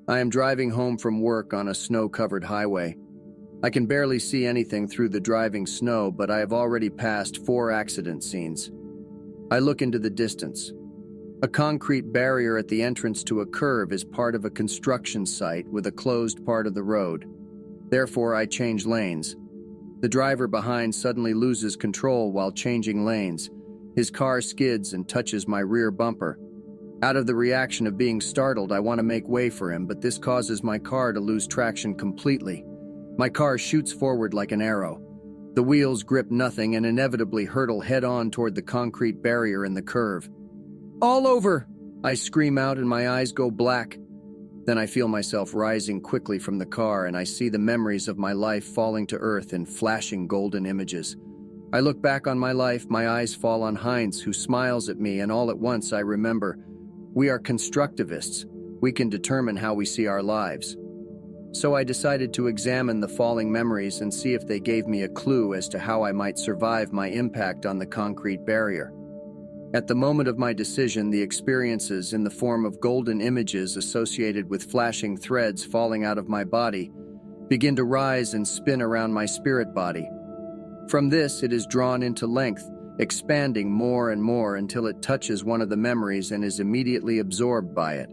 I am driving home from work on a snow-covered highway. I can barely see anything through the driving snow, but I have already passed 4 accident scenes. I look into the distance. A concrete barrier at the entrance to a curve is part of a construction site with a closed part of the road. Therefore, I change lanes. The driver behind suddenly loses control while changing lanes. His car skids and touches my rear bumper. Out of the reaction of being startled, I want to make way for him, but this causes my car to lose traction completely. My car shoots forward like an arrow. The wheels grip nothing and inevitably hurtle head-on toward the concrete barrier in the curve. "All over!" I scream out and my eyes go black. Then I feel myself rising quickly from the car and I see the memories of my life falling to earth in flashing golden images. I look back on my life, my eyes fall on Heinz, who smiles at me, and all at once I remember, we are constructivists. We can determine how we see our lives. So I decided to examine the falling memories and see if they gave me a clue as to how I might survive my impact on the concrete barrier. At the moment of my decision, the experiences in the form of golden images associated with flashing threads falling out of my body begin to rise and spin around my spirit body. From this, it is drawn into length, expanding more and more until it touches one of the memories and is immediately absorbed by it.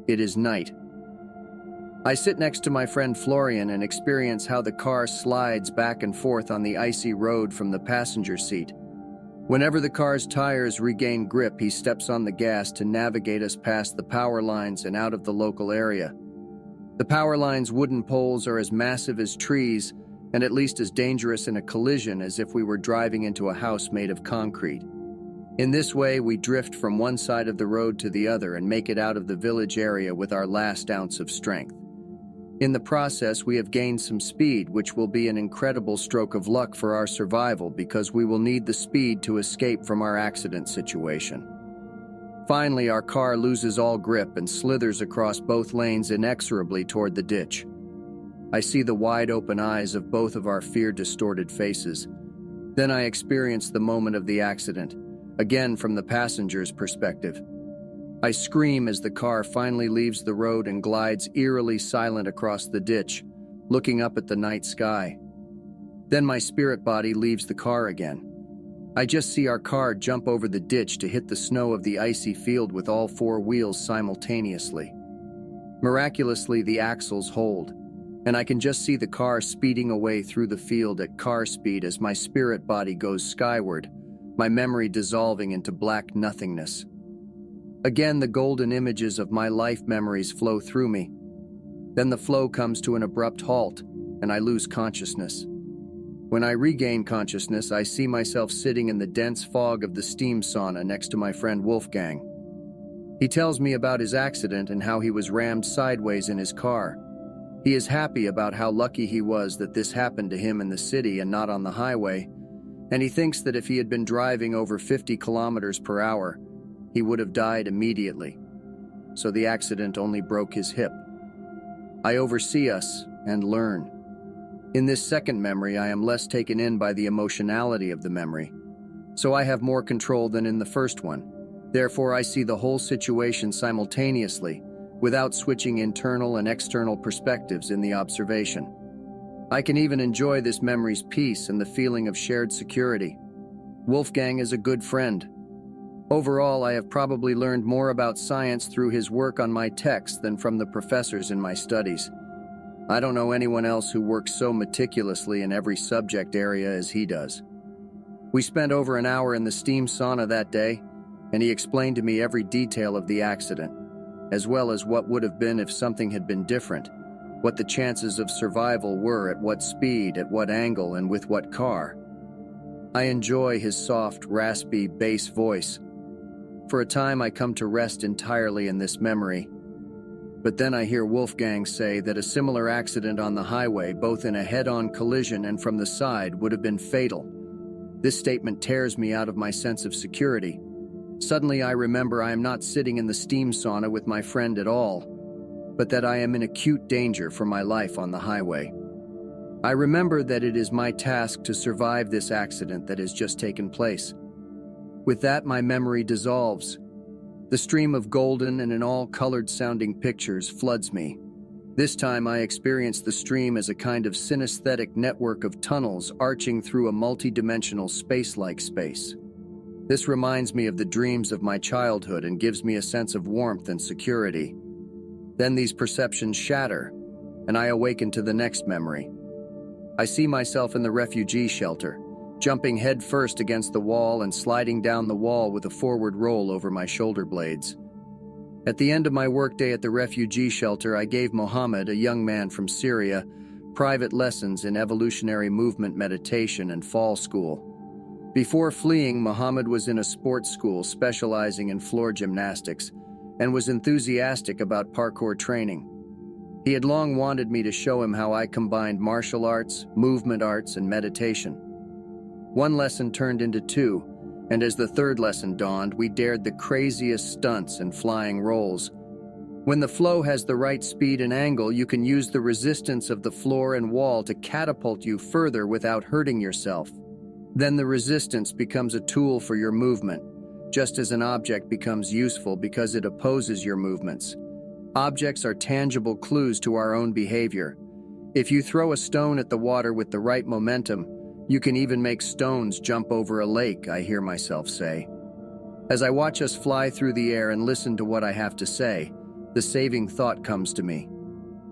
It is night. I sit next to my friend Florian and experience how the car slides back and forth on the icy road from the passenger seat. Whenever the car's tires regain grip, he steps on the gas to navigate us past the power lines and out of the local area. The power lines' wooden poles are as massive as trees and at least as dangerous in a collision as if we were driving into a house made of concrete. In this way, we drift from one side of the road to the other and make it out of the village area with our last ounce of strength. In the process, we have gained some speed, which will be an incredible stroke of luck for our survival because we will need the speed to escape from our accident situation. Finally, our car loses all grip and slithers across both lanes inexorably toward the ditch. I see the wide-open eyes of both of our fear-distorted faces. Then I experience the moment of the accident, again from the passenger's perspective. I scream as the car finally leaves the road and glides eerily silent across the ditch, looking up at the night sky. Then my spirit body leaves the car again. I just see our car jump over the ditch to hit the snow of the icy field with all 4 wheels simultaneously. Miraculously, the axles hold, and I can just see the car speeding away through the field at car speed as my spirit body goes skyward, my memory dissolving into black nothingness. Again, the golden images of my life memories flow through me. Then the flow comes to an abrupt halt, and I lose consciousness. When I regain consciousness, I see myself sitting in the dense fog of the steam sauna next to my friend Wolfgang. He tells me about his accident and how he was rammed sideways in his car. He is happy about how lucky he was that this happened to him in the city and not on the highway, and he thinks that if he had been driving over 50 kilometers per hour, he would have died immediately. So the accident only broke his hip. I oversee us and learn. In this second memory, I am less taken in by the emotionality of the memory, so I have more control than in the first one. Therefore, I see the whole situation simultaneously, without switching internal and external perspectives in the observation. I can even enjoy this memory's peace and the feeling of shared security. Wolfgang is a good friend. Overall, I have probably learned more about science through his work on my text than from the professors in my studies. I don't know anyone else who works so meticulously in every subject area as he does. We spent over an hour in the steam sauna that day, and he explained to me every detail of the accident, as well as what would have been if something had been different, what the chances of survival were, at what speed, at what angle, and with what car. I enjoy his soft, raspy, bass voice. For a time, I come to rest entirely in this memory. But then I hear Wolfgang say that a similar accident on the highway, both in a head-on collision and from the side, would have been fatal. This statement tears me out of my sense of security. Suddenly, I remember I am not sitting in the steam sauna with my friend at all, but that I am in acute danger for my life on the highway. I remember that it is my task to survive this accident that has just taken place. With that, my memory dissolves. The stream of golden and in all-colored sounding pictures floods me. This time I experience the stream as a kind of synesthetic network of tunnels arching through a multi-dimensional space-like space. This reminds me of the dreams of my childhood and gives me a sense of warmth and security. Then these perceptions shatter, and I awaken to the next memory. I see myself in the refugee shelter, jumping headfirst against the wall and sliding down the wall with a forward roll over my shoulder blades. At the end of my workday at the refugee shelter, I gave Mohammed, a young man from Syria, private lessons in evolutionary movement meditation and fall school. Before fleeing, Mohammed was in a sports school specializing in floor gymnastics and was enthusiastic about parkour training. He had long wanted me to show him how I combined martial arts, movement arts, and meditation. One lesson turned into two, and as the third lesson dawned, we dared the craziest stunts and flying rolls. When the flow has the right speed and angle, you can use the resistance of the floor and wall to catapult you further without hurting yourself. Then the resistance becomes a tool for your movement, just as an object becomes useful because it opposes your movements. Objects are tangible clues to our own behavior. If you throw a stone at the water with the right momentum, you can even make stones jump over a lake, I hear myself say. As I watch us fly through the air and listen to what I have to say, the saving thought comes to me.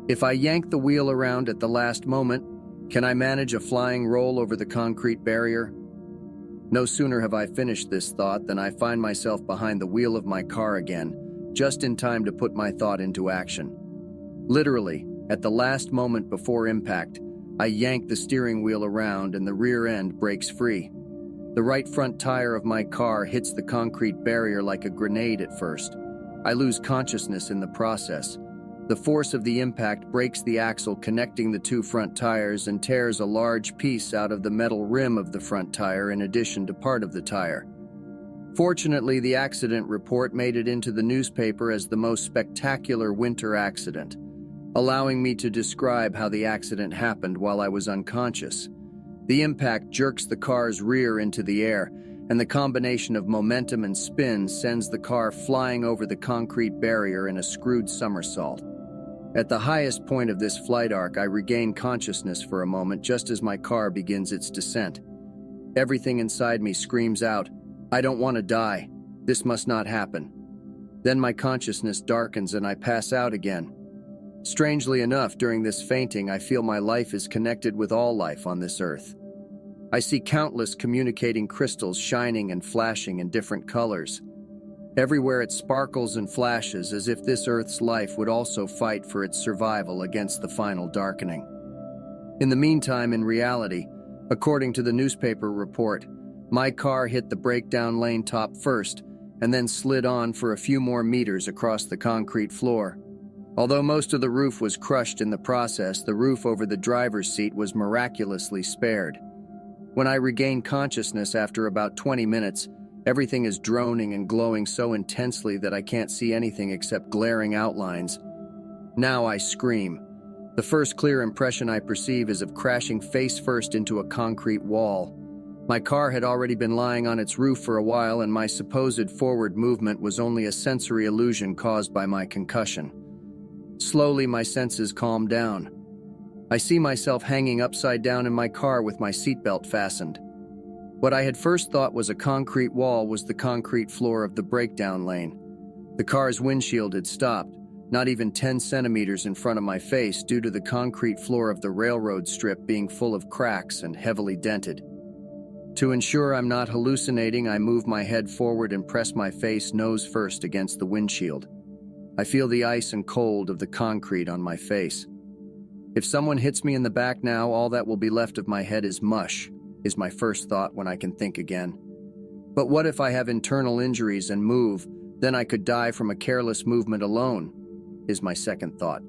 If I yank the wheel around at the last moment, can I manage a flying roll over the concrete barrier? No sooner have I finished this thought than I find myself behind the wheel of my car again, just in time to put my thought into action. Literally, at the last moment before impact, I yank the steering wheel around and the rear end breaks free. The right front tire of my car hits the concrete barrier like a grenade at first. I lose consciousness in the process. The force of the impact breaks the axle connecting the two front tires and tears a large piece out of the metal rim of the front tire in addition to part of the tire. Fortunately, the accident report made it into the newspaper as the most spectacular winter accident, allowing me to describe how the accident happened while I was unconscious. The impact jerks the car's rear into the air, and the combination of momentum and spin sends the car flying over the concrete barrier in a screwed somersault. At the highest point of this flight arc, I regain consciousness for a moment just as my car begins its descent. Everything inside me screams out, "I don't want to die. This must not happen." Then my consciousness darkens and I pass out again. Strangely enough, during this fainting, I feel my life is connected with all life on this earth. I see countless communicating crystals shining and flashing in different colors. Everywhere it sparkles and flashes as if this earth's life would also fight for its survival against the final darkening. In the meantime, in reality, according to the newspaper report, my car hit the breakdown lane top first and then slid on for a few more meters across the concrete floor. Although most of the roof was crushed in the process, the roof over the driver's seat was miraculously spared. When I regain consciousness after about 20 minutes, everything is droning and glowing so intensely that I can't see anything except glaring outlines. Now I scream. The first clear impression I perceive is of crashing face first into a concrete wall. My car had already been lying on its roof for a while, and my supposed forward movement was only a sensory illusion caused by my concussion. Slowly, my senses calm down. I see myself hanging upside down in my car with my seatbelt fastened. What I had first thought was a concrete wall was the concrete floor of the breakdown lane. The car's windshield had stopped, not even 10 centimeters in front of my face due to the concrete floor of the railroad strip being full of cracks and heavily dented. To ensure I'm not hallucinating, I move my head forward and press my face nose first against the windshield. I feel the ice and cold of the concrete on my face. If someone hits me in the back now, all that will be left of my head is mush, is my first thought when I can think again. But what if I have internal injuries and move, then I could die from a careless movement alone, is my second thought.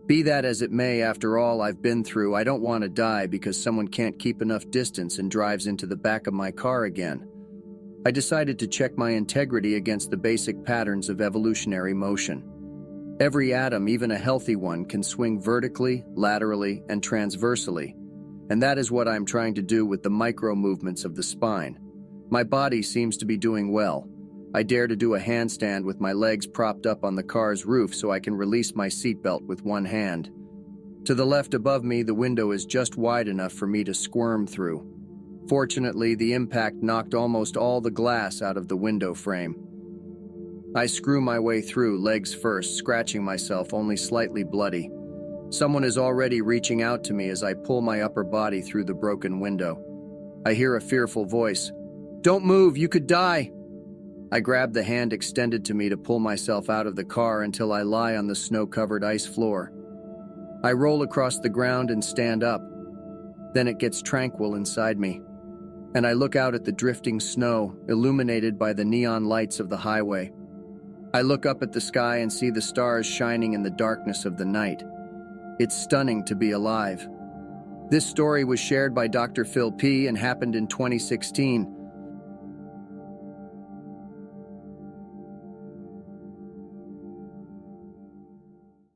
Be that as it may, after all I've been through, I don't want to die because someone can't keep enough distance and drives into the back of my car again. I decided to check my integrity against the basic patterns of evolutionary motion. Every atom, even a healthy one, can swing vertically, laterally, and transversely, and that is what I'm trying to do with the micro movements of the spine. My body seems to be doing well. I dare to do a handstand with my legs propped up on the car's roof so I can release my seatbelt with one hand. To the left above me, the window is just wide enough for me to squirm through. Fortunately, the impact knocked almost all the glass out of the window frame. I screw my way through, legs first, scratching myself, only slightly bloody. Someone is already reaching out to me as I pull my upper body through the broken window. I hear a fearful voice. "Don't move, you could die!" I grab the hand extended to me to pull myself out of the car until I lie on the snow-covered ice floor. I roll across the ground and stand up. Then it gets tranquil inside me, and I look out at the drifting snow, illuminated by the neon lights of the highway. I look up at the sky and see the stars shining in the darkness of the night. It's stunning to be alive. This story was shared by Dr. Phil P. and happened in 2016.